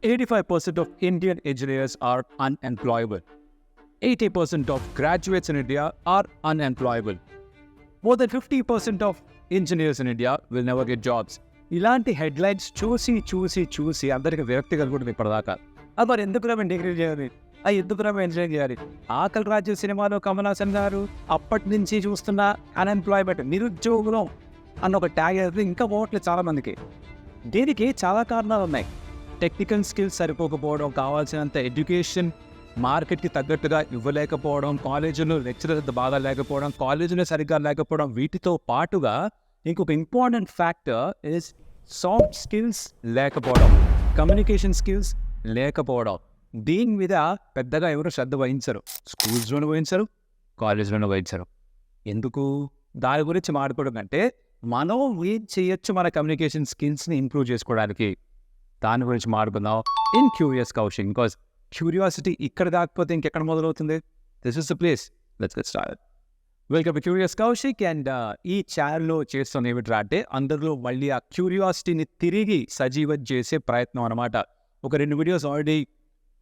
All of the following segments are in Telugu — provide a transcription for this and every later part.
85% of Indian engineers are unemployable. 80% of graduates in India are unemployable. More than 50% of engineers in India will never get jobs. ఇలాంటి హెడ్లైన్స్ చూసి అందరికి విరక్తి కలుగుతుంది ఇప్పటిదాకా. అది మరి ఎందుకు మేము డిగ్రీ చేయాలి, ఎందుకు మేము ఇంజనీరింగ్ చేయాలి? ఆకలి రాజ్యం సినిమాలో కమల్ హాసన్ గారు అప్పటి నుంచి చూస్తున్న అన్ఎంప్లాయ్మెంట్, నిరుద్యోగులం అన్న ఒక ట్యాగ్ అయితే ఇంకా పోవట్లేదు చాలామందికి. దీనికి చాలా కారణాలు ఉన్నాయి. టెక్నికల్ స్కిల్స్ సరిపోకపోవడం, కావాల్సినంత ఎడ్యుకేషన్ మార్కెట్కి తగ్గట్టుగా ఇవ్వలేకపోవడం, కాలేజీలో లెక్చరర్స్ బాగా లేకపోవడం, కాలేజీలో సరిగ్గా లేకపోవడం, వీటితో పాటుగా ఇంకొక important factor is soft skills లేకపోవడం, కమ్యూనికేషన్ స్కిల్స్ లేకపోవడం. దీని మీద పెద్దగా ఎవరు శ్రద్ధ వహించరు. స్కూల్స్లోనూ వహించరు, కాలేజ్లోనూ వహించరు. ఎందుకు? దాని గురించి మాట్లాడడం అంటే మనం ఏం చేయొచ్చు మన కమ్యూనికేషన్ స్కిల్స్ని ఇంప్రూవ్ చేసుకోవడానికి, దాని గురించి మాట్లాడుకుందాం in curious Kaushik. Because curiosity ఇక్కడ కాకపోతే ఇంకెక్కడ మొదలవుతుంది? This is the place. Let's get started. Welcome to curious Kaushik. And ఈ ఛానల్లో చేస్తున్న ఏమిట్రా అంటే అందరిలో మళ్ళీ ఆ క్యూరియాసిటీని తిరిగి సజీవం చేసే ప్రయత్నం అనమాట. ఒక 2 వీడియోస్ ఆల్రెడీ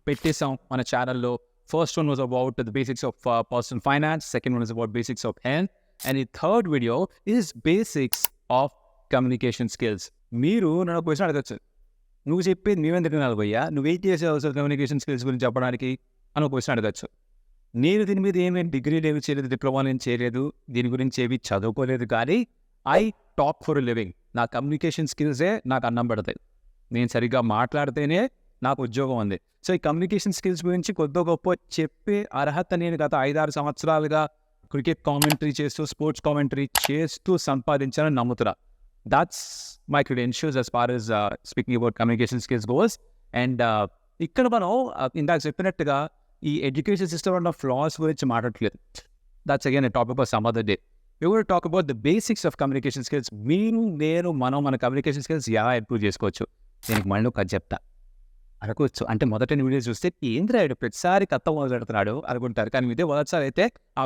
పెట్టేసాం మన ఛానల్లో. First one was about the basics of personal finance, second one is about basics of health, and ఈ third video is basics of communication skills. మీరు నన్ను క్వశ్చన్ అడగచ్చు, నువ్వు చెప్పేది మేమెందుకు వినాలి భయ్యా, నువ్వేం చేసావు అసలు కమ్యూనికేషన్ స్కిల్స్ గురించి చెప్పడానికి అని ఒక క్వశ్చన్ అడగచ్చు. నేను దీని మీద ఏమేమి డిగ్రీలు ఏమి చేయలేదు, డిప్లొమా ఏం చేయలేదు, దీని గురించి ఏవి చదువుకోలేదు, కానీ ఐ టాక్ ఫర్ లివింగ్. నా కమ్యూనికేషన్ స్కిల్సే నాకు అన్నం పడతాయి. నేను సరిగ్గా మాట్లాడితేనే నాకు ఉద్యోగం ఉంది. సో ఈ కమ్యూనికేషన్ స్కిల్స్ గురించి కొద్ది గొప్ప చెప్పే అర్హత నేను గత 5-6 సంవత్సరాలుగా క్రికెట్ కామెంటరీ చేస్తూ, స్పోర్ట్స్ కామెంటరీ చేస్తూ సంపాదించాలని నమ్ముతున్నా. That's my credentials as far as speaking about communication skills goes. And ఇక్కడ మనం ఇందాక చెప్పినట్టుగా ఈ ఎడ్యుకేషన్ సిస్టమ్ ఉన్న ఫ్లాస్ గురించి మాట్లాడట్లేదు. That's again a topic for some other day. We will talk about the basics of communication skills. మనం మన కమ్యూనికేషన్ స్కిల్స్ ఎలా ఇంప్రూవ్ చేసుకోవచ్చు, దీనికి మళ్ళీ ఒక చెప్తా అనుకోవచ్చు. అంటే మొదటి వీడియోస్ చూస్తే ఏంద్రా ప్రతిసారి కథ మొదలు పెడుతున్నాడు అనుకుంటారు, కానీ ఇదే మొదటిసారి అయితే ఆ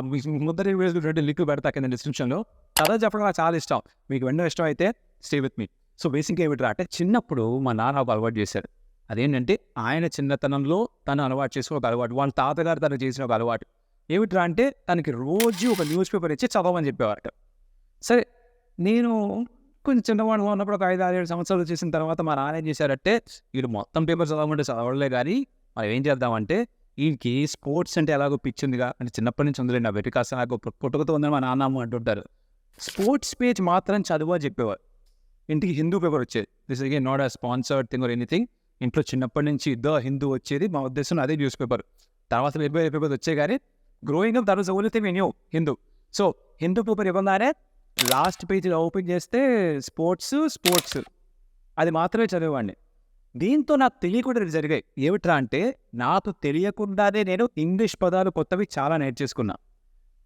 మొదటి వీడియోస్ లింక్ పెడతా కింద డిస్క్రిప్షన్లో. కథ చెప్పడం నాకు చాలా ఇష్టం, మీకు వెంటనే ఇష్టం అయితే స్టే విత్ మీ. సో బేసిక్గా ఏమిట్రా అంటే చిన్నప్పుడు మా నాన్న ఒక అలవాటు చేశాడు. అదేంటంటే ఆయన చిన్నతనంలో తను అలవాటు చేసిన ఒక అలవాటు, వాళ్ళ తాతగారు తను చేసిన ఒక అలవాటు. ఏమిట్రా అంటే తనకి రోజు ఒక న్యూస్ పేపర్ ఇచ్చి చదవమని చెప్పేవారట. సరే, నేను కొంచెం చిన్నవాడుగా ఉన్నప్పుడు ఒక 5-6 సంవత్సరాలు చేసిన తర్వాత మా నాన్న ఏం చేశారంటే, వీడు మొత్తం పేపర్ చదవమంటే చదవలే, కానీ మనం ఏం చేద్దామంటే వీడికి స్పోర్ట్స్ అంటే ఎలాగో పిచ్చిందిగా, అంటే చిన్నప్పటి నుంచి ఉందిలే నా బెట్టి కాస్త నాకు పుట్టుకతో ఉందని మా నాన్నమ్మ అంటుంటారు. స్పోర్ట్స్ పేజ్ మాత్రం చదువు అని చెప్పేవారు. ఇంటికి హిందూ పేపర్ వచ్చేది. This again not a sponsored thing or anything. ఇంట్లో చిన్నప్పటి నుంచి ద హిందూ వచ్చేది. మా ఉద్దేశం అదే న్యూస్ పేపర్. తర్వాత వేరే పేపర్ వచ్చాయి, కానీ growing up that was only thing new Hindu. So Hindu paper ఇవ్వగానే లాస్ట్ పేజ్ ఓపెన్ చేస్తే స్పోర్ట్స్ అది మాత్రమే చదివేవాడిని. దీంతో నాకు తెలియకుండా జరిగాయి. ఏమిట్రా అంటే నాకు తెలియకుండానే నేను ఇంగ్లీష్ పదాలు కొత్తవి చాలా నేర్చేసుకున్నా.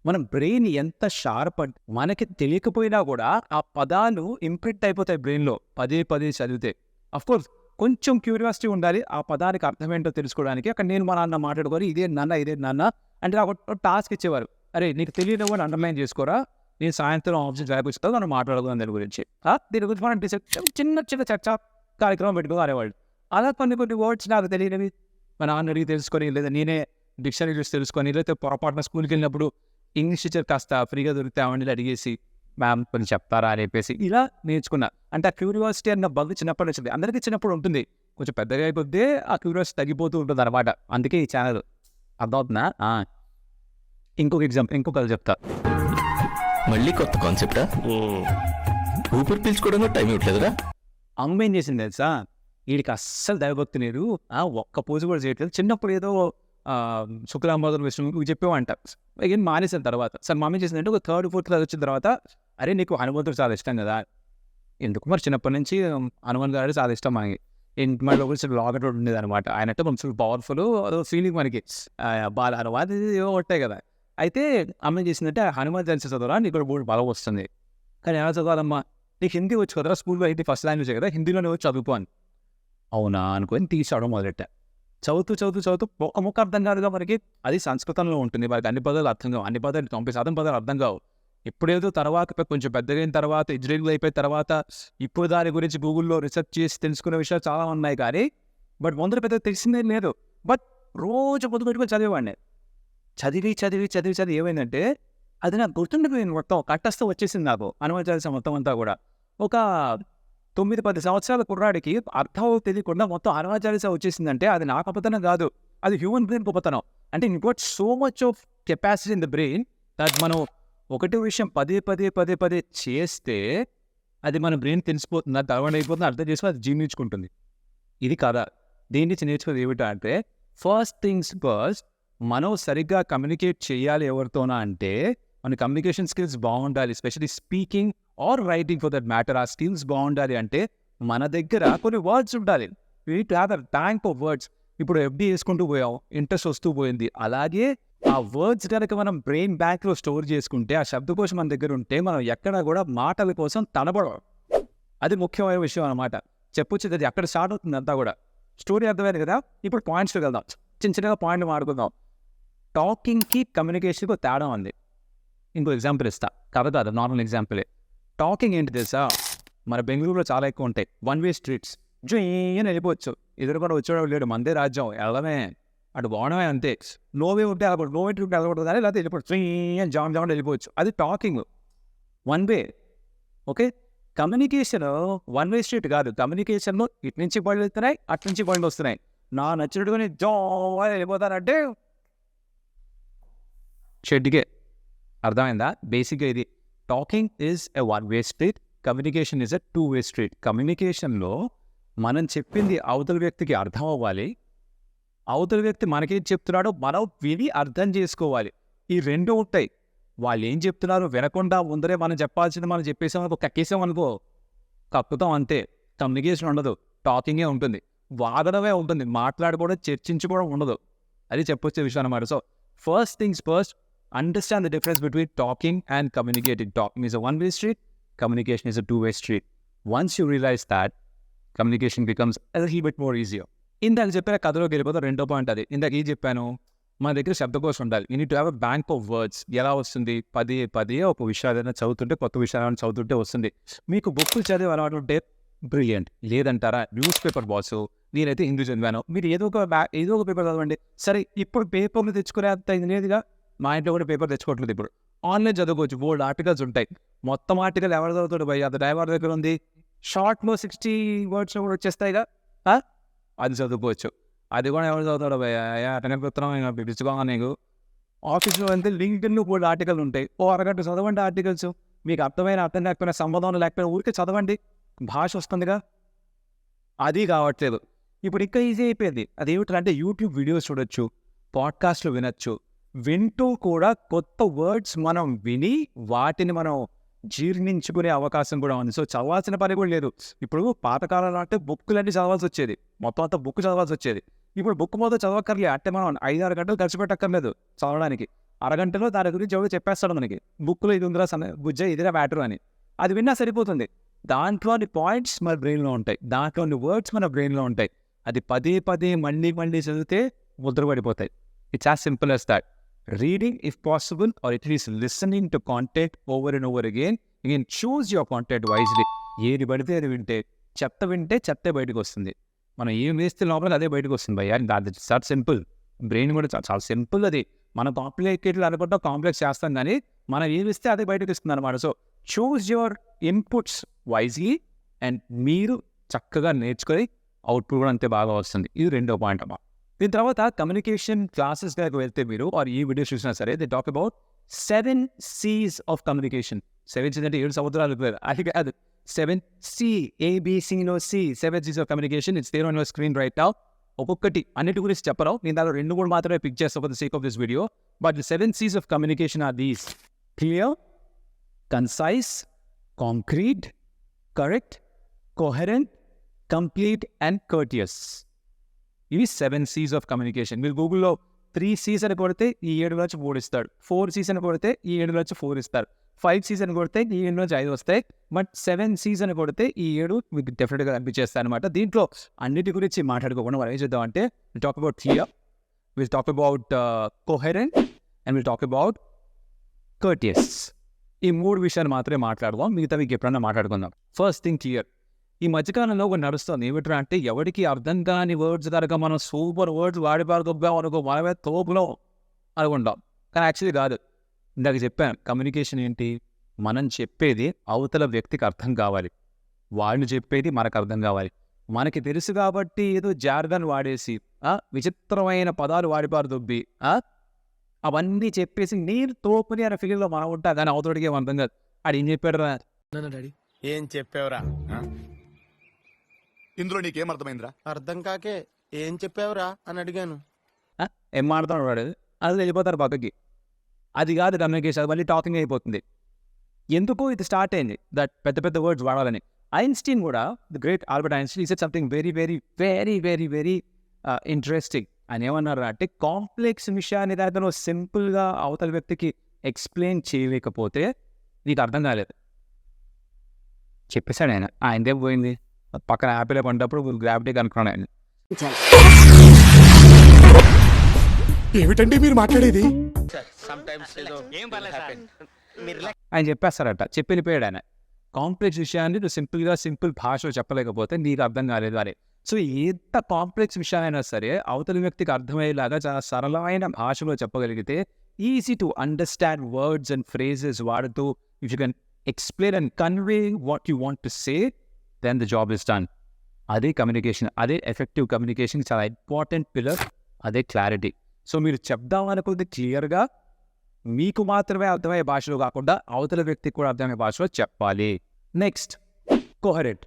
మన బ్రెయిన్ ఎంత షార్ప్ అంటే మనకి తెలియకపోయినా కూడా ఆ పదాలు ఇంప్రింట్ అయిపోతాయి బ్రెయిన్లో పదే చదివితే. అఫ్కోర్స్ కొంచెం క్యూరియాసిటీ ఉండాలి ఆ పదానికి అర్థమేంటో తెలుసుకోవడానికి. అక్కడ నేను మా నాన్న మాట్లాడుకొని ఇదే నాన్న అంటే నాకు టాస్క్ ఇచ్చేవారు. అరే నీకు తెలియదు కూడా అండర్లైన్ చేసుకోరా, నేను సాయంత్రం ఆఫీస్ రాయిస్తాను మనం మాట్లాడుకుందాం దీని గురించి. దీని గురించి మనం చిన్న చర్చా కార్యక్రమం పెట్టుకోవాలేవాళ్ళు. అలా కొన్ని వర్డ్స్ నాకు తెలియనివి మా నాన్న అడిగి తెలుసుకొని, లేదా నేనే డిక్షనరీ చూసి తెలుసుకొని, లేదా పొరపాటున స్కూల్కి వెళ్ళినప్పుడు ఇంగ్లీష్ టీచర్ కాస్త ఫ్రీగా దొరికితే ఆవిడ అడిగేసి మ్యామ్ కొంచెం చెప్తారా అని చెప్పేసి ఇలా నేర్చుకున్నా. అంటే ఆ క్యూరియాసిటీ అన్న బగ్ చిన్నప్పటి నుంచి అందరికీ చిన్నప్పుడు ఉంటుంది, కొంచెం పెద్దగా అయిపోతే ఆ క్యూరియాసిటీ తగ్గిపోతూ ఉంటుంది అనమాట. అందుకే ఈ ఛానల్. అర్థమవుతుందా? ఇంకొక చెప్తా. మళ్ళీ కొత్త కాన్సెప్టా? ఊపిరి పీల్చుకోవడంలో టైం ఇవ్వట్లేదురా. అమ్మ ఏం చేసింది తెలుసా, వీడికి అస్సలు దైవభక్తి లేదు, ఒక్క పూజ కూడా చేయట్లేదు. చిన్నప్పుడు ఏదో శుక్లాంబోదరం విష్ణు చెప్పేవంట, ఏం మానేసిన తర్వాత సార్ మమ్మీ చేసిందంటే ఒక 3rd, 4th క్లాస్ వచ్చిన తర్వాత, అరే నీకు హనుమంతుడు చాలా ఇష్టం కదా, ఎందుకు మరి చిన్నప్పటి నుంచి హనుమాన్ గారు చాలా ఇష్టం మనకి. ఇంటి మన లోపల లాగట్ ఉండేది అనమాట. ఆయనంటే మనం ఫుల్ పవర్ఫుల్ ఫీలింగ్ మనకి, బాల హనుమాన్ ఏవో ఉంటాయి కదా. అయితే అమ్మ ఏం చేసిందంటే హనుమాన్ చాలీసా చదవరా, నీకు కూడా బోర్డు బలం వస్తుంది. కానీ ఎలా చదవాలమ్మా, నీకు హిందీ వచ్చు కదరా, స్కూల్లో అయితే ఫస్ట్ లాంగ్వేజ్ కదా, హిందీలోనే వచ్చి చదువుకోని. అవునా అనుకొని తీసుకోవడం మొదలెట్టా. చదువుతూ ఒక ముక్క అర్థం కాదుగా మనకి. అది సంస్కృతంలో ఉంటుంది, మనకి అన్ని పదాలు అర్థం కావు, అన్ని పదాలు 90% పదాలు అర్థం కావు. ఎప్పుడేదో తర్వాత కొంచెం పెద్దగైన తర్వాత ఇంజనీరింగ్ అయిపోయిన తర్వాత ఇప్పుడు దాని గురించి గూగుల్లో రీసెర్చ్ చేసి తెలుసుకునే విషయాలు చాలా ఉన్నాయి. కానీ బట్ ముందర పెద్ద తెలిసిందేం లేదు. బట్ రోజు పొద్దు పెట్టుకొని చదివేవాడిని. చదివి ఏమైందంటే అది నాకు గుర్తుండిపోయింది మొత్తం. కంఠస్థం వచ్చేసింది నాకు హనుమాన్ చాలీసా మొత్తం అంతా కూడా. ఒక 9-10 సంవత్సరాల కుర్రాడికి అర్థం తెలియకుండా మొత్తం హనుమాన్ చాలీసా వచ్చేసిందంటే అది నా గొప్పతనం కాదు, అది హ్యూమన్ బ్రెయిన్ గొప్పతనం. అంటే you got so much of capacity in the brain that మనం ఒకటే విషయం పదే చేస్తే అది మన బ్రెయిన్ తెలిసిపోతుంది, అది అలవాటు అయిపోతుంది, అర్థం చేసుకుని అది జీర్ణించుకుంటుంది. ఇది కదా దీని నుంచి నేర్చుకునేది ఏమిటా అంటే ఫస్ట్ థింగ్స్ ఫస్ట్, మనం సరిగ్గా కమ్యూనికేట్ చేయాలి ఎవరితోనా అంటే మన కమ్యూనికేషన్ స్కిల్స్ బాగుండాలి. Especially speaking or writing for that matter. ఆ స్కిల్స్ బాగుండాలి అంటే మన దగ్గర కొన్ని వర్డ్స్ ఉండాలి. We to have a bank of words. ఇప్పుడు ఎఫ్డి వేసుకుంటూ పోయాం, ఇంట్రెస్ట్ వస్తూ పోయింది. అలాగే ఆ వర్డ్స్ కనుక మనం బ్రెయిన్ బ్యాంక్లో స్టోర్ చేసుకుంటే, ఆ శబ్దకోశం మన దగ్గర ఉంటే మనం ఎక్కడ కూడా మాటల కోసం తడబడం. అది ముఖ్యమైన విషయం అనమాట. చెప్పొచ్చేది అది అక్కడ స్టార్ట్ అవుతుంది అంతా కూడా. స్టోరీ అర్థమైంది కదా. ఇప్పుడు పాయింట్స్కి వెళ్దాం, చిన్నగా పాయింట్లు మాట్లాడుకుందాం. టాకింగ్కి కమ్యూనికేషన్కి తేడా ఉంది. ఇంకో ఎగ్జాంపుల్ ఇస్తా, కాదు నార్మల్ ఎగ్జాంపులే. టాకింగ్ ఏంటి తెలుసా, మన బెంగళూరులో చాలా ఎక్కువ ఉంటాయి వన్ వే స్ట్రీట్స్. జొయ్యని వెళ్ళిపోవచ్చు, ఎదురుకుండా వచ్చేవాడు లేడు, మందే రాజ్యం, వెళ్ళడమే, అటు బాగుండమే అంతే. నోవే ఉంటే వెళ్ళకూడదు, నోవే ఉంటే వెళ్ళకూడదు కానీ లేకపోతే వెళ్ళిపోవచ్చు, జొయ్యని జామ్ వెళ్ళిపోవచ్చు. అది talking one way. Okay, communication one way street కాదు. కమ్యూనికేషన్లో ఇటు నుంచి బండ్లు వస్తున్నాయి, అటు నుంచి బండ్లు వస్తున్నాయి. నా నచ్చినట్టుగా జో వెళ్ళిపోతానంటే షెడ్కే. అర్థమైందా? బేసిక్గా ఇది talking is a one way street, communication is a two way street. కమ్యూనికేషన్లో మనం చెప్పింది అవతల వ్యక్తికి అర్థం అవ్వాలి, అవతల వ్యక్తి మనకేం చెప్తున్నాడో మనం విని అర్థం చేసుకోవాలి. ఈ రెండు ఉంటాయి. వాళ్ళు ఏం చెప్తున్నారో వినకుండా ముందరే మనం చెప్పాల్సింది మనం చెప్పేసామనుకో, కక్కేసామనుకో, కక్కుతాం అంతే. కమ్యూనికేషన్ ఉండదు, టాకింగే ఉంటుంది, వాదనమే ఉంటుంది, మాట్లాడుకోవడం చర్చించుకోవడం ఉండదు. అది చెప్పొచ్చే విషయం అన్నమాట. So first things first, understand the difference between talking and communicating. Talking is a one-way street, communication is a two-way street. Once you realize that, communication becomes a little bit more easier. ఇందాక చెప్పిన కథలోకి వెళ్ళిపోతే రెండో పాయింట్ అది. ఇందాక ఏం చెప్పాను, మన దగ్గర శబ్దకోశం ఉండాలి. You need to have a bank of words. ఎలా వస్తుంది? పదే ఒక విషయాలైనా చదువుతుంటే, కొత్త విషయాలను చదువుతుంటే వస్తుంది. మీకు బుక్కులు చదివే అలవాటు ఉంటే బ్రిలియంట్. లేదంటారా, న్యూస్ పేపర్ బాసు. నేనైతే హిందూ చదివాను, మీరు ఏదో ఒక పేపర్ చదవండి. సరే, ఇప్పుడు పేపర్లు తెచ్చుకునే అంత ఇది లేదుగా. మా ఇంట్లో కూడా పేపర్ తెచ్చుకోవట్లేదు. ఇప్పుడు ఆన్లైన్ చదువుకోవచ్చు, బోల్డ్ ఆర్టికల్స్ ఉంటాయి. మొత్తం ఆర్టికల్ ఎవరు చదువుతాడు భయ్? అది డ్రైవర్ దగ్గర ఉంది. షార్ట్లో 60 words కూడా వచ్చేస్తాయిగా, అది చదువుకోవచ్చు. అది కూడా ఎవరు చదువుతాడు భయ? అటెండ్ చెప్తున్నాం పిలుచుకోగా. నీకు ఆఫీస్లో వెళ్తే లింక్డ్ఇన్లో బోల్డ్ ఆర్టికల్ ఉంటాయి. ఓ అరగంట చదవండి ఆర్టికల్స్. మీకు అర్థం లేకపోయినా సంబంధం లేకపోయినా ఊరికే చదవండి, భాష వస్తుందిగా. అది కావట్లేదు. ఇప్పుడు ఇంకా ఈజీ అయిపోయింది. అదేమిటంటే యూట్యూబ్ వీడియోస్ చూడొచ్చు, పాడ్కాస్ట్లు వినొచ్చు. వింటూ కూడా కొత్త వర్డ్స్ మనం విని వాటిని మనం జీర్ణించుకునే అవకాశం కూడా ఉంది. సో చదవాల్సిన పని కూడా లేదు. ఇప్పుడు పాతకాలంలో అంటే బుక్కులన్నీ చదవాల్సి వచ్చేది, మొత్తం అంతా బుక్ చదవాల్సి వచ్చేది. ఇప్పుడు బుక్ మొత్తం చదవక్కర్లే. అంటే మనం 5-6 గంటలు ఖర్చు పెట్టక్కర్లేదు చదవడానికి. అరగంటలో దాని గురించి ఎవరు చెప్పేస్తాడు మనకి, బుక్లో ఇది ఉందిరా బుజ్జ, ఇదిరా మ్యాటర్ అని. అది విన్నా సరిపోతుంది. దాంట్లోని పాయింట్స్ మన బ్రెయిన్లో ఉంటాయి, దాంట్లోని వర్డ్స్ మన బ్రెయిన్లో ఉంటాయి. అది పదే మళ్ళీ చదివితే ముద్రపడిపోతాయి. It's as simple as that. Reading if possible, or at least listening to content over and over again. Again, choose your content wisely. ఏది పడితే అది వింటే చెత్త బయటకు వస్తుంది. మనం ఏం వేస్తే లోపల అదే బయటకు వస్తుంది భయ్యా. దాట్ చాలా సింపుల్. బ్రెయిన్ కూడా చాలా సింపుల్. అది మనం కాంప్లికేటెడ్ అనుకుంటా కాంప్లెక్స్ చేస్తాం, కానీ మనం ఏమి ఇస్తే అదే బయటకు వస్తుంది అనమాట. So choose your inputs wisely and మీరు చక్కగా నేర్చుకొని అవుట్పుట్ కూడా అంతే బాగా వస్తుంది. ఇది రెండో పాయింట్ అమ్మా. దీని తర్వాత కమ్యూనికేషన్ క్లాసెస్ దగ్గరకు వెళ్తే మీరు ఆర్ ఈ వీడియోస్ చూసినా సరే, they talk about 7 C's of communication. 7 C's అంటే 7 సముద్రాలు. అది కాదు, 7 C, ABC, no C, 7 C's of communication. It's there on your screen right now. ఒక్కొక్కటి అన్నిటి గురించి చెప్పరావు, నేను దానిలో 2-3 మాత్రమే పిక్ చేస్తాను for the sake of this video. But the 7 C's of communication or these: clear, concise, concrete, correct, coherent, complete and courteous. ఇవి 7 C's ఆఫ్ కమ్యూనికేషన్. మీరు గూగుల్లో 3 C's అని కొడితే ఈ 7 నుంచి 3 ఇస్తాడు, 4 C's అని కొడితే ఈ 7 నుంచి 4 ఇస్తారు, 5 C's అని కొడితే ఈ 7 నుంచి 5 వస్తాయి. బట్ 7 C's అని కొడితే ఈ 7 మీకు డెఫినెట్గా కనిపించేస్తాయి అనమాట. దీంట్లో అన్నిటి గురించి మాట్లాడుకోకుండా మనం ఏం చేద్దాం అంటే, will talk about clear, will talk about coherent and will talk about courteous. ఈ 3 విషయాలు మాత్రమే మాట్లాడదాం, మిగతా మీకు ఎప్పుడన్నా మాట్లాడుకుందాం. First thing clear. ఈ మధ్యకాలంలో ఒకటి నడుస్తుంది ఏమిట్రా అంటే ఎవరికి అర్థం కాని వర్డ్స్ కనుక మనం సూపర్ వర్డ్స్ వాడి పాడుకోపోయాం అనుకో మనమే తోపులో అనుకుంటాం. కానీ యాక్చువల్లీ కాదు. ఇందాక చెప్పాను కమ్యూనికేషన్ ఏంటి, మనం చెప్పేది అవతల వ్యక్తికి అర్థం కావాలి, వాళ్ళు చెప్పేది మనకు అర్థం కావాలి. మనకి తెలుసు కాబట్టి ఏదో జార్గన్ వాడేసి విచిత్రమైన పదాలు వాడిపారు దొబ్బి అవన్నీ చెప్పేసి నేను తోపుని అనే ఫీలింగ్లో మనం ఉంటా, కానీ అవతడికి ఏం అర్థం కాదు. ఆడు ఏం చెప్పాడు రా, డాడీ ఏం చెప్పావురా? ఇందులో నీకేం అర్థమైందిరా? అర్థం కాకే ఏం చెప్పావురా అని అడిగాను. ఏం మాట్లాడుతున్నాడు వాడు, అది వెళ్ళిపోతారు పక్కకి. అది కాదు కమ్యూనికేషన్, అది మళ్ళీ టాకింగ్ అయిపోతుంది. ఎందుకు ఇది స్టార్ట్ అయింది దట్ పెద్ద పెద్ద వర్డ్స్ వాడాలని. ఐన్స్టీన్ కూడా, the great Albert Einstein, is something very very very very very interesting. అని ఏమన్నారు అంటే కాంప్లెక్స్ విషయాన్ని దాంట్లో సింపుల్గా అవతల వ్యక్తికి ఎక్స్ప్లెయిన్ చేయలేకపోతే నీకు అర్థం కాలేదు చెప్పేశాడు ఆయన. ఆయనదే పోయింది, పక్కన యాపిల్ పడినప్పుడు గ్రావిటీ కనుక్కున్నాడు ఆయన. ఏమిటండి మీరు మాట్లాడేది? ఆయన చెప్పేస్తారట, చెప్పి వెళ్ళిపోయాడు ఆయన. కాంప్లెక్స్ విషయాన్ని నువ్వు సింపుల్ భాషలో చెప్పలేకపోతే నీకు అర్థం కాలేదు అని. సో ఎంత కాంప్లెక్స్ విషయాలైనా సరే అవతలి వ్యక్తికి అర్థమయ్యేలాగా చాలా సరళమైన భాషలో చెప్పగలిగితే, easy to understand words and phrases వాడుతూ if you can explain and convey what you want to say, then the job is done. అదే కమ్యూనికేషన్, అదే ఎఫెక్టివ్ కమ్యూనికేషన్ చాలా ఇంపార్టెంట్ పిల్లర్, అదే క్లారిటీ. సో మీరు చెప్దామనుకుంది క్లియర్గా మీకు మాత్రమే అర్థమయ్యే భాషలో కాకుండా అవతల వ్యక్తికి కూడా అర్థమయ్యే భాషలో చెప్పాలి. Next coherent.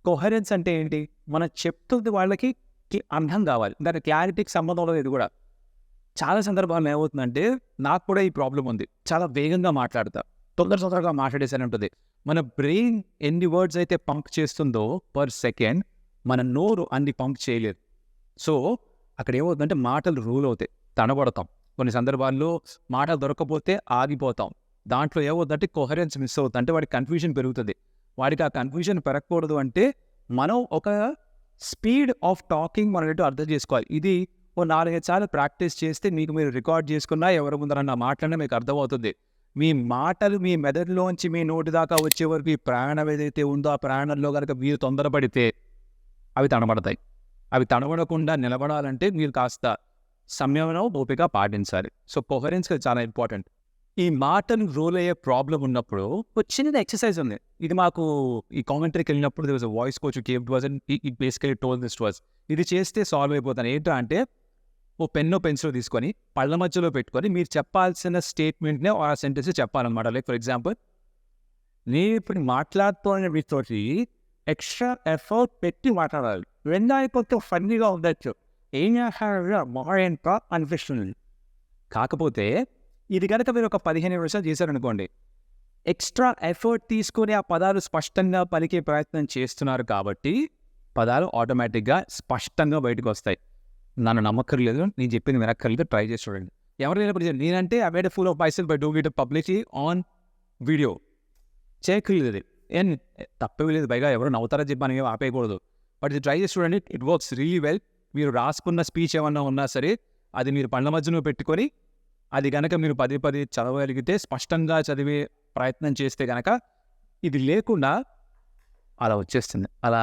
కోహరెన్స్ అంటే ఏంటి, మనం చెప్తుంది వాళ్ళకి అర్థం కావాలి, దాని క్లారిటీకి సంబంధం లేదు. ఇది కూడా చాలా సందర్భాల్లో ఏమవుతుందంటే, నాకు కూడా ఈ ప్రాబ్లం ఉంది, చాలా వేగంగా మాట్లాడతా, తొందరగా మాట్లాడేసరి ఉంటుంది. మన బ్రెయిన్ ఎన్ని వర్డ్స్ అయితే పంప్ చేస్తుందో పర్ సెకండ్, మన నోరు అన్ని పంప్ చేయలేదు. సో అక్కడ ఏమవుతుందంటే మాటలు రూల్ అవుతాయి, తడబడతాం. కొన్ని సందర్భాల్లో మాటలు దొరకకపోతే ఆగిపోతాం. దాంట్లో ఏమవుతుందంటే కోహరెన్స్ మిస్ అవుతుంది, అంటే వాడికి కన్ఫ్యూజన్ పెరుగుతుంది. వాడికి ఆ కన్ఫ్యూజన్ పెరగకూడదు అంటే మనం ఒక స్పీడ్ ఆఫ్ టాకింగ్ మనం ఏంటో అర్థం చేసుకోవాలి. ఇది ఓ 4-5 సార్లు ప్రాక్టీస్ చేస్తే మీకు మీరు రికార్డ్ చేసుకున్నా ఎవరి ముందరన్నా మాట్లాడినా మీకు అర్థమవుతుంది. మీ మాటలు మీ మెదడులోంచి మీ నోటి దాకా వచ్చే వరకు ఈ ప్రయాణం ఏదైతే ఉందో ఆ ప్రయాణంలో కనుక మీరు తొందరపడితే అవి తడబడతాయి. అవి తడబడకుండా నిలబడాలంటే మీరు కాస్త సంయమనం ఓపిక పాటించాలి. సో కోహరెన్స్ చాలా ఇంపార్టెంట్. ఈ మాటలు రోల్ అయ్యే ప్రాబ్లం ఉన్నప్పుడు ఒక చిన్న ఎక్సర్సైజ్ ఉంది. ఇది మాకు ఈ కామెంటరీకి వెళ్ళినప్పుడు this voice coach came to us and he basically told this to us. ఇది చేస్తే సాల్వ్ అయిపోతాను. ఏంటో అంటే ఓ పెన్ను పెన్సిల్ తీసుకొని పళ్ళ మధ్యలో పెట్టుకొని మీరు చెప్పాల్సిన స్టేట్మెంట్నే ఆ సెంటెన్స్ చెప్పాలన్నమాట. లైక్ ఫర్ ఎగ్జాంపుల్, నేను ఇప్పుడు మాట్లాడుతున్న వీటితోటి ఎక్స్ట్రా ఎఫర్ట్ పెట్టి మాట్లాడాలి, వెన్న అయిపోతే ఫన్నీగా ఉండొచ్చు, ఏం చేస్తారో మొహంతో అనిపిస్తుంది. కాకపోతే ఇది కనుక మీరు ఒక 15 నిమిషాలు చేశారనుకోండి, ఎక్స్ట్రా ఎఫర్ట్ తీసుకొని ఆ పదాలు స్పష్టంగా పలికే ప్రయత్నం చేస్తున్నారు కాబట్టి పదాలు ఆటోమేటిక్గా స్పష్టంగా బయటకు వస్తాయి. నన్ను నమ్మక్కర్లేదు, నేను చెప్పింది వినక్కర్లేదు, ట్రై చేసి చూడండి. ఎవరు లేనప్పుడు నేనంటే I made a full of myself by doing it publicly on video. చేయక్కర్లేదు, ఏం తప్పే లేదు, పైగా ఎవరు నవ్వుతారని చెప్పి మనం ఆపేయకూడదు. బట్ ఇది ట్రై చేసి చూడండి, ఇట్ వర్క్స్ రియలీ వెల్. మీరు రాసుకున్న స్పీచ్ ఏమన్నా ఉన్నా సరే అది మీరు పళ్ళ మధ్యలో పెట్టుకొని అది కనుక మీరు 10 చదవగలిగితే, స్పష్టంగా చదివే ప్రయత్నం చేస్తే కనుక ఇది లేకుండా అలా వచ్చేస్తుంది. అలా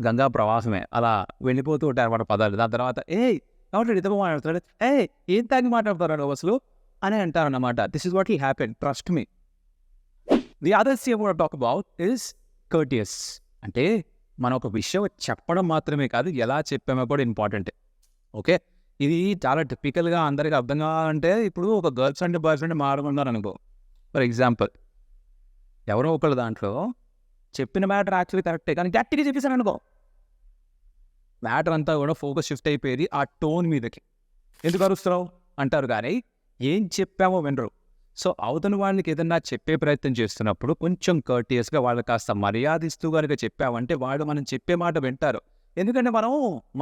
గంగా ప్రవాసమే అలా వెళ్ళిపోతూ ఉంటాయి అన్నమాట పదాలు. దాని తర్వాత ఎవరు ఇతమ మాట్లాడుతున్నాడు, ఏం తాగి మాట్లాడుతారు అసలు అని అంటారన్నమాట. This is what will happen, trust me. The other thing I want to talk about is courteous. అంటే మనం ఒక విషయం చెప్పడం మాత్రమే కాదు, ఎలా చెప్పామో కూడా ఇంపార్టెంట్. ఓకే, ఇది చాలా టిపికల్గా అందరికి అర్థం కావాలంటే, ఇప్పుడు ఒక గర్ల్ ఫ్రెండ్ బాయ్ ఫ్రెండ్ మాట్లాడుకున్నారు అనుకో, ఫర్ ఎగ్జాంపుల్, ఎవరో ఒకళ్ళు దాంట్లో చెప్పిన మ్యాటర్ యాక్చువల్లీ కరెక్టే కానీ గట్టిగా చెప్పేశాను అనుకో, మ్యాటర్ అంతా కూడా ఫోకస్ షిఫ్ట్ అయిపోయేది ఆ టోన్ మీదకి. ఎందుకు అరుస్తున్నావు అంటారు కానీ ఏం చెప్పామో వినరు. సో అవతల వాళ్ళకి ఏదన్నా చెప్పే ప్రయత్నం చేస్తున్నప్పుడు కొంచెం కర్టియస్గా వాళ్ళకి కాస్త మర్యాదిస్తూ కనుక చెప్పామంటే వాళ్ళు మనం చెప్పే మాట వింటారు. ఎందుకంటే మనం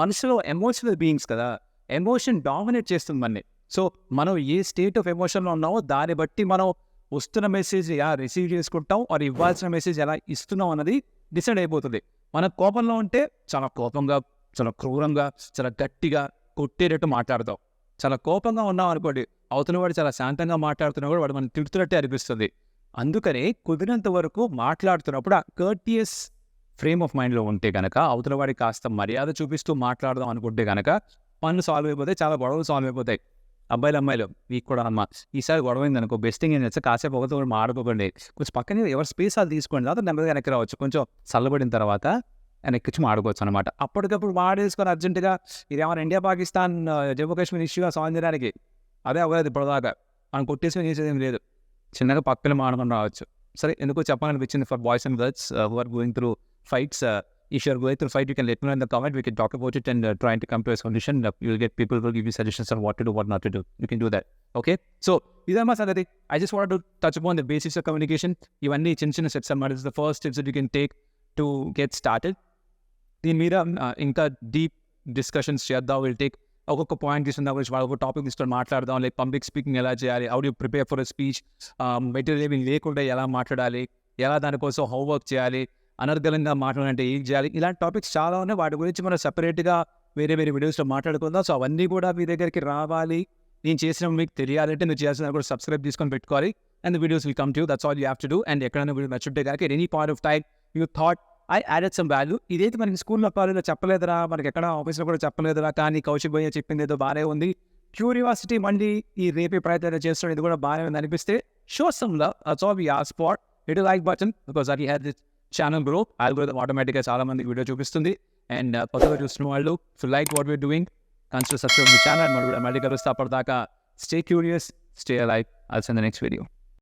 మనసులో ఎమోషనల్ బీయింగ్స్ కదా, ఎమోషన్ డామినేట్ చేస్తుంది మనని. సో మనం ఏ స్టేట్ ఆఫ్ ఎమోషన్లో ఉన్నామో దాన్ని బట్టి మనం వస్తున్న మెసేజ్ ఎలా రిసీవ్ చేసుకుంటాం, అది ఇవ్వాల్సిన మెసేజ్ ఎలా ఇస్తున్నాం అన్నది డిసైడ్ అయిపోతుంది. మన కోపంలో ఉంటే చాలా కోపంగా, చాలా క్రూరంగా, చాలా గట్టిగా కొట్టేటట్టు మాట్లాడతాం. చాలా కోపంగా ఉన్నాం అనుకోండి, అవతల వాడు చాలా శాంతంగా మాట్లాడుతున్నా కూడా వాడు మనం తిడుతున్నట్టే అనిపిస్తుంది. అందుకని కుదిరినంత వరకు మాట్లాడుతున్నప్పుడు ఆ కర్టియస్ ఫ్రేమ్ ఆఫ్ మైండ్లో ఉంటే కనుక, అవతల వాడికి కాస్త మర్యాద చూపిస్తూ మాట్లాడదాం అనుకుంటే కనుక పనులు సాల్వ్ అయిపోతాయి, చాలా గొడవలు సాల్వ్ అయిపోతాయి. అమ్మాయిలు మీకు కూడా అమ్మ ఈసారి గొడవ అయింది అనుకో, బెస్ట్ థింగ్ ఏం చేస్తే కాసేపు ఒకతో మాడుకోకండి, కొంచెం పక్కనే ఎవరి స్పేస్ అది తీసుకోండి, తర్వాత నెమ్మదిగా వెనక్కి రావచ్చు. కొంచెం చల్లబడిన తర్వాత వెనక్కి వచ్చి మాడుకోవచ్చు అనమాట. అప్పటికప్పుడు మాడేసుకొని అర్జెంటుగా ఇదేమైనా ఇండియా పాకిస్తాన్ జమ్మూ కాశ్మీర్ ఇష్యూగా సాల్వ్ చేయడానికి అదే అవ్వలేదు ఇప్పటిదాకా. మనం కొట్టేసుకొని చేసేది ఏం లేదు, చిన్నగా పక్కన మాడుకొని రావచ్చు. సరే, ఎందుకో చెప్పాలనిపించింది for boys and girls who are going through fights. If you are going through fight, you can let me know in the comment. We can talk about it and trying to come to a solution. You'll get people who will give you suggestions on what to do, what not to do. You can do that. Okay? So, idama sagati. I just wanted to touch upon the basics of communication. Ivanni chinna steps are the first steps that you can take to get started. దీని మీద ఇంకా డీప్ డిస్కషన్స్ చేద్దాం. విల్ టేక్ ఒక్కొక్క పాయింట్ తీసుకున్న ఒక టాపిక్ తీసుకొని మాట్లాడదాం. లైక్ పబ్లిక్ స్పీకింగ్ ఎలా చేయాలి, how do prepare for a speech, material లేకుండా ఎలా మాట్లాడాలి, ఎలా దానికోసం హోంవర్క్ చేయాలి, అనర్గళంగా మాట్లాడాలంటే ఏం చేయాలి, ఇలాంటి టాపిక్స్ చాలా ఉన్నాయి. వాటి గురించి మనం సెపరేట్గా వేరే వీడియోస్లో మాట్లాడుకుందాం. సో అవన్నీ కూడా మీ దగ్గరికి రావాలి, నేను చేసిన మీకు తెలియాలంటే మీరు చేయాల్సిన కూడా సబ్స్క్రైబ్ తీసుకొని పెట్టుకోవాలి. And the videos will come to you. That's all you have to do. And ఎక్కడైనా వీడియో నచ్చుంటే కనుక at any point of time you thought I added some value, ఇదైతే మనకి స్కూల్లో కాలేజ్లో చెప్పలేదురా, మనకి ఎక్కడ ఆఫీస్లో కూడా చెప్పలేదురా, కానీ కౌశిక్ భయ్య చెప్పింది ఏదో బాగానే ఉంది, క్యూరియాసిటీ మళ్ళీ ఈ రేపే ప్రయత్నం చేస్తున్నాడు, ఇది కూడా బాగానే ఉంది అనిపిస్తే show some love. That's all we ask for. Hit like button because అది had this channel grow algorithm ఆటోమేటిక్గా చాలా మందికి వీడియో చూపిస్తుంది. అండ్ కొత్తగా చూస్తున్న వాళ్ళు if like what we're doing consider subscribe the channel. మళ్ళీ కలుస్తా. అప్పటిదాకా stay curious, stay alive. I'll see you in the next video.